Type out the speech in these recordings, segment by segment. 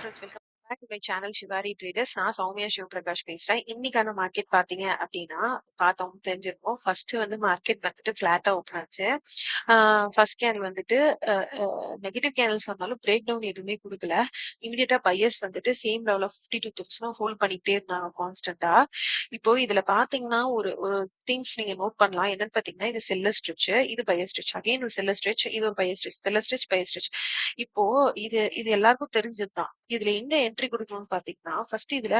Friends welcome back to my channel Shivari traders. நான் சௌமியா சிவபிரகாஷ் பேசுறேன். இன்னைக்கான மார்க்கெட் பாத்தீங்க அப்படின்னா பார்த்தோம் தெரிஞ்சிருக்கும். ஃபர்ஸ்ட் வந்து மார்க்கெட் வந்துட்டு ஃபிளாட்டா ஓப்பன் ஆச்சு. ஃபர்ஸ்ட் கேண்டில் வந்துட்டு நெகட்டிவ் கேண்டில்ஸ் வந்தாலும் பிரேக் டவுன் எதுவுமே கொடுக்கல. இமீடியட்டா பையர்ஸ் வந்துட்டு சேம் லெவல் ஆஃப் 52,000 ஹோல்ட் பண்ணிக்கிட்டே இருந்தாங்க கான்ஸ்டன்டா. இப்போ இதுல பாத்தீங்கன்னா ஒரு ஒரு திங்ஸ் நீங்க நோட் பண்ணலாம். என்னன்னு பாத்தீங்கன்னா இது செல்லர் ஸ்ட்ரெச், இது பையர் ஸ்ட்ரெச், அகைன் ஒரு செல்லர் ஸ்ட்ரெச், இது ஒரு buyer stretch, seller stretch, buyer stretch. இப்போ இது இது எல்லாருக்கும் தெரிஞ்சதுதான். இதுல எங்க என்ட்ரி கொடுக்கணும்னு பாத்தீங்கன்னா ஃபர்ஸ்ட் இதுல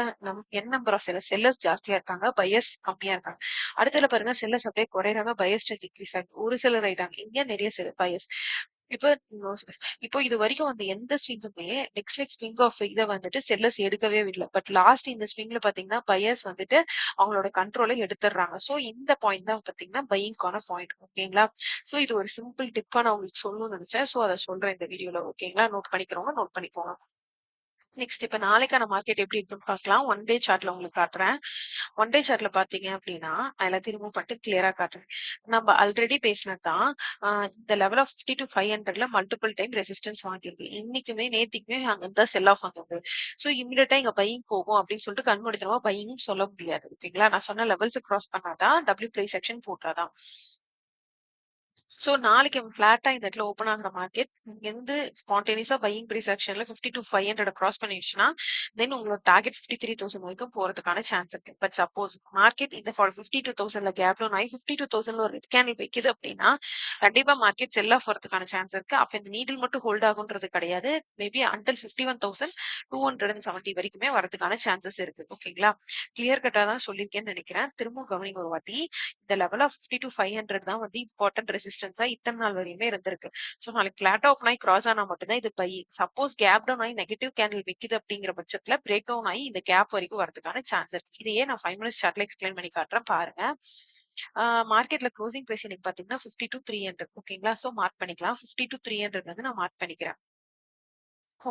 என் நம்பர் ஆஃப் செல்லர்ஸ் ஜாஸ்தியா இருக்காங்க, பையர்ஸ் கம்மியா இருக்காங்க. அடுத்ததுல பாருங்க செல்லர்ஸ் அப்படியே குறையறாங்க, பையர்ஸ் டிக்ரீஸ் ஆகுது. ஒரு சிலர் ஆயிட்டாங்க, இங்க நிறைய செல்லர் பையர்ஸ். இப்போ no sellers. இப்போ இது வரைக்கும் வந்து எந்த ஸ்விங்குமே நெக்ஸ்ட் ஸ்விங் ஆஃப் இதை வந்துட்டு செல்லர்ஸ் எடுக்கவே இல்லை. பட் லாஸ்ட் இந்த ஸ்விங்ல பாத்தீங்கன்னா பையர்ஸ் வந்துட்டு அவங்களோட கண்ட்ரோலை எடுத்துடுறாங்க. சோ இந்த பாயிண்ட் தான் பாத்தீங்கன்னா பையிங்கான பாயிண்ட். ஓகேங்களா? சோ இது ஒரு சிம்பிள் டிப்பா நான் உங்களுக்கு சொல்லணும்னு நினைச்சேன். சோ அதை சொல்றேன் இந்த வீடியோல. ஓகேங்களா? நோட் பண்ணிக்கிறவங்க நோட் பண்ணிக்கோங்க. நெக்ஸ்ட் இப்ப நாளைக்கான மார்க்கெட் எப்படி இருக்குன்னு பார்க்கலாம். ஒன் டே சார்ட்ல உங்களுக்கு காட்டுறேன். ஒன் டே சார்ட்ல பாத்தீங்க அப்படின்னா நான் எல்லாத்தையும் ரிமூவ் பண்ணிட்டு கிளியரா காட்டுறேன். நம்ம ஆல்ரெடி பேசினதுதான். இந்த லெவல் ஆஃப் 50 to 500ல மல்டிபிள் டைம் ரெசிஸ்டன்ஸ் வாங்கியிருக்கு. இன்னைக்குமே நேத்திக்குமே அங்கதான் செல் ஆஃப் வந்தது. சோ இமிடியட்டா இங்க பையிங் போகும் அப்படின்னு சொல்லிட்டு கண்மூடித்தனமா பையிங் சொல்ல முடியாது. ஓகேங்களா? நான் சொன்ன லெவல்ஸ் கிராஸ் பண்ணாதான் டபிள்யூ பிரைஸ் செக்ஷன் போட்டாதான். சோ நாளைக்கு ஃபிளாட்டா இந்த இடத்துல ஓப்பன் ஆகுற மார்க்கெட் இங்கிருந்து ஸ்பான்டேனியஸா பையிங் ப்ரைஸ் ஆக்ஷன்ல 50 to 500 கிராஸ் பண்ணிடுச்சுன்னா தென் உங்களோட டார்கெட் 53,000 வரைக்கும் போறதுக்கான சான்ஸ் இருக்கு. பட் சப்போஸ் மார்க்கெட் இந்த 52,000ல கேப் டவுன் ஆகி 52,000ல ஒரு ரெட் கேண்டில் வைக்குது அப்படின்னா கண்டிப்பா மார்க்கெட் செல் ஆஃப் வரதுக்கான சான்ஸ் இருக்கு. அப்ப இந்த நீடில் மட்டும் ஹோல்ட் ஆகுன்றது கிடையாது. மேபி அன்டில் 51,270 வரைக்குமே வரதுக்கான சான்சஸ் இருக்கு. ஓகேங்களா? கிளியர் கட்டா தான் சொல்லியிருக்கேன்னு நினைக்கிறேன். திரும்பவும் கவனிங்க ஒரு வாட்டி. இந்த லெவல் ஆஃப் 50 to 500 தான் வந்து இம்பார்ட்டன்ட் ரெசிஸ்டன்ஸா இத்தனை நாள் வரையுமே இருந்திருக்கு. சோ நாளைக்கு பிளாட் ஓப்பன் ஆகி கிராஸ் ஆனா மட்டும்தான் இது பை. சப்போஸ் கேப் டவுன் ஆகி நெகட்டிவ் கேண்டில் விக்குது அப்படிங்கிற பட்சத்துல பிரேக் டவுன் ஆகி இந்த கேப் வரைக்கும் வரதுக்கான சான்ஸ் இருக்கு. இதையே நான் 5 மினிட்ஸ் சார்ட்ல எக்ஸ்பிளைன் பண்ணி காட்டுறேன் பாருங்க. மார்க்கெட்ல க்ளோசிங் பிரைஸ் இன்னைக்கு பாத்தீங்கன்னா 50 to 300. ஓகேங்களா? சோ மார்க் பண்ணிக்கலாம். 50 to 300 வந்து நான் மார்க் பண்ணிக்கிறேன்.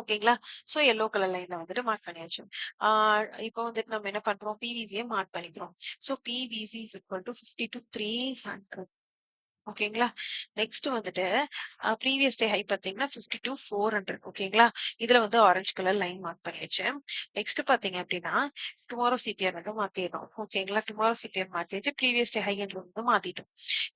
ஓகேங்களா? சோ எல்லோ கலர் லைன்ல வந்துட்டு மார்க் பண்ணியாச்சு. இப்போ வந்துட்டு நம்ம என்ன பண்றோம்? பிவிசியை மார்க் பண்ணிக்கிறோம். So PVC is equal to 50 to 300. ஓகேங்களா? நெக்ஸ்ட் வந்துட்டு ப்ரீவியஸ் டே ஹை பாத்தீங்கன்னா 50 to 400. ஓகேங்களா? இதுல வந்து ஆரஞ்சு கலர் லைன் மார்க் பண்ணியாச்சு. நெக்ஸ்ட் பாத்தீங்க அப்படின்னா டுமாரோ சிபிஆர் வந்து மாத்திடணும். ஓகேங்களா? டுமாரோ சிபிஆர் மாத்திட்டு previous day high and low வந்து மாத்திட்டோம்.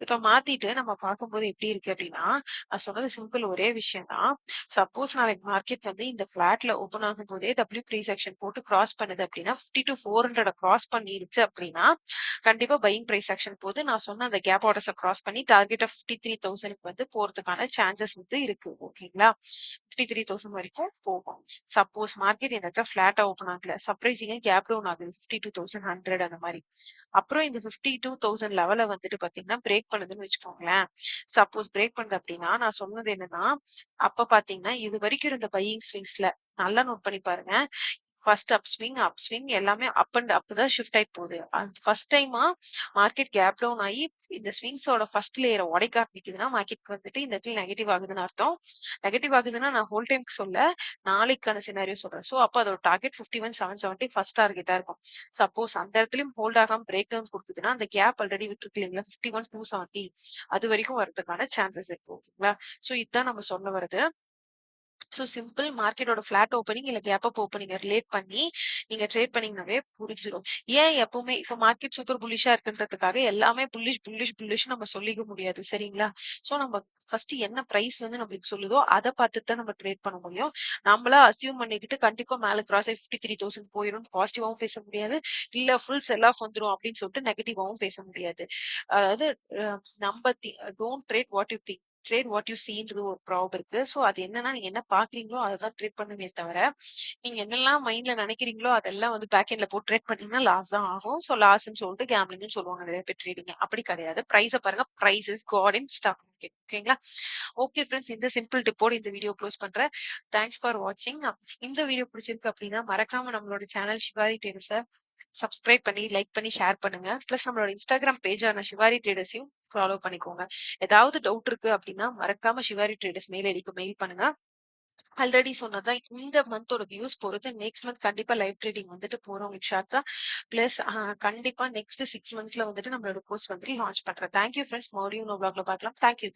இப்ப மாத்திட்டு நம்ம பார்க்கும்போது எப்படி இருக்கு அப்படின்னா நான் சொன்னது சிம்பிள் ஒரே விஷயம் தான். சப்போஸ் நாளைக்கு மார்க்கெட் வந்து இந்த பிளாட்ல ஓபன் ஆகும் போதே டபிள்யூ ப்ரீ செக்ஷன் போட்டு கிராஸ் பண்ணுது அப்படின்னா 50 to 400 கிராஸ் பண்ணிடுச்சு அப்படின்னா கண்டிப்பா பையிங் பிரைஸ் செக்ஷன் போது நான் சொன்ன அந்த கேப் ஆர்டர்ஸை கிராஸ் பண்ணி டார்கெட் ஆஃப் 53,000 வந்து போறதுக்கான சான்சஸ் வந்து இருக்கு. ஓகேங்களா? 53,000 வரைக்கும் போகும். சப்போஸ் மார்க்கெட் இந்த இடத்துல பிளாட்டா ஓப்பன் ஆகல, சர்ப்ரைசிங்கா கேப் டவுன் ஆகுது 52,100 அந்த மாதிரி. அப்புறம் இந்த 52,000 லெவல வந்துட்டு பாத்தீங்கன்னா பிரேக் பண்ணுதுன்னு வச்சுக்கோங்களேன். சப்போஸ் பிரேக் பண்ணுது அப்படின்னா நான் சொன்னது என்னன்னா அப்ப பாத்தீங்கன்னா இது வரைக்கும் இருந்த பையிங் ஸ்விங்ஸ்ல நல்லா நோட் பண்ணி பாருங்க. ஃபர்ஸ்ட் அப் ஸ்விங் எல்லாமே அப் அண்ட் அப் தான் ஷிஃப்ட் ஆயிட்டு போகுது. ஃபர்ஸ்ட் டைமா மார்க்கெட் கேப் டவுன் ஆகி இந்த ஸ்விங்ஸோட ஃபர்ஸ்ட் லேயரை உடைக்க ஆரம்பிக்குதுன்னா மார்க்கெட் வந்துட்டு இந்த இடத்துல நெகட்டிவ் ஆகுதுன்னு அர்த்தம். நெகட்டிவ் ஆகுதுன்னா நான் ஹோல் டைம்க்கு சொல்ல நாளைக்கான சினாரியோ சொல்றேன். சோ அப்ப அதோட டார்கெட் 51,770 ஃபர்ஸ்ட் டார்கெட்டா இருக்கும். சப்போஸ் அந்த இடத்துலயும் ஹோல்ட் ஆகாம பிரேக் டவுன் கொடுக்குதுன்னா அந்த கேப் ஆல்ரெடி விட்டுருக்கு இல்லைங்களா 51,270 அது வரைக்கும் வரதுக்கான சான்சஸ் இருக்கு. ஓகேங்களா? சோ இதுதான் நம்ம சொல்ல வருது. ஸோ சிம்பிள் மார்க்கெட்டோட ஃபிளாட் ஓப்பனிங் இல்ல கேப் அப் ஓப்பனிங் ரிலேட் பண்ணி நீங்க ட்ரேட் பண்ணீங்கன்னாவே புரிஞ்சிடும். ஏன் எப்பவுமே இப்ப மார்க்கெட் சூப்பர் புல்லிஷா இருக்குன்றதுக்காக எல்லாமே புல்லிஷ் நம்ம சொல்லிக்க முடியாது. சரிங்களா? சோ நம்ம ஃபர்ஸ்ட் என்ன பிரைஸ் வந்து நம்மளுக்கு சொல்லுதோ அதை பார்த்துட்டு தான் நம்ம ட்ரேட் பண்ண முடியும். நம்மளா அசியூம் பண்ணிக்கிட்டு கண்டிப்பா மேல கிராஸ் ஆகி 53,000 போயிடும் பாசிட்டிவாவும் பேச முடியாது. இல்ல ஃபுல் செல் ஆஃப் வந்துரும் அப்படின்னு சொல்லிட்டு நெகட்டிவாவும் பேச முடியாது. அதாவது நம்ம don't trade what you think, trade what you சீன்றது ஒரு ப்ராப் இருக்கு. சோ அது என்னன்னா நீங்க என்ன பாக்குறீங்களோ அதை தான் ட்ரேட் பண்ணுமே தவிர நீங்க என்னெல்லாம் மைண்ட்ல நினைக்கிறீங்களோ அதெல்லாம் வந்து பேக் எண்ட்ல போட்டு ட்ரேட் பண்ணீங்கன்னா லாஸ் தான் ஆகும். சோ லாஸ்ன்னு சொல்லிட்டு கேம்பிளிங்னு சொல்லுவாங்க நிறைய பேர் ட்ரேடிங். அப்படி கிடையாது. பிரைஸை பாருங்க. Price is got in stock market. ஓகேங்களா? ஓகே ஃப்ரெண்ட்ஸ், இந்த சிம்பிள் டிப்போட இந்த வீடியோ க்ளோஸ் பண்றேன். தேங்க்ஸ் ஃபார் வாட்சிங். இந்த வீடியோ பிடிச்சிருக்கு அப்படின்னா மறக்காம நம்மளோட சேனல் ஷிவாரி ட்ரேடர்ஸை சப்ஸ்கிரைப் பண்ணி லைக் பண்ணி ஷேர் பண்ணுங்க. பிளஸ் நம்மளோட இன்ஸ்டாகிராம் பேஜான ஷிவாரி ட்ரேடர்ஸையும் ஃபாலோ பண்ணிக்கோங்க. ஏதாவது டவுட் இருக்கு அப்படின்னா மறக்காம ஷிவாரி ட்ரேடர்ஸ் மெயில் ஐடிக்கு மெயில் பண்ணுங்க. ஆல்ரெடி சொன்னதான் இந்த மந்தோட வியூஸ் பொறுத்து நெக்ஸ்ட் மந்த் கண்டிப்பா லைவ் ட்ரேடிங் வந்துட்டு போறோம் உங்களுக்கு ஷார்ட்ஸா. பிளஸ் கண்டிப்பா நெக்ஸ்ட் 6 மந்த்ஸ்ல வந்துட்டு நம்மளோட கோர்ஸ் வந்துட்டு லான்ச் பண்றேன். Thank you friends. மறுபடியும் வ்ளாக்ல பார்க்கலாம். தேங்க்யூ.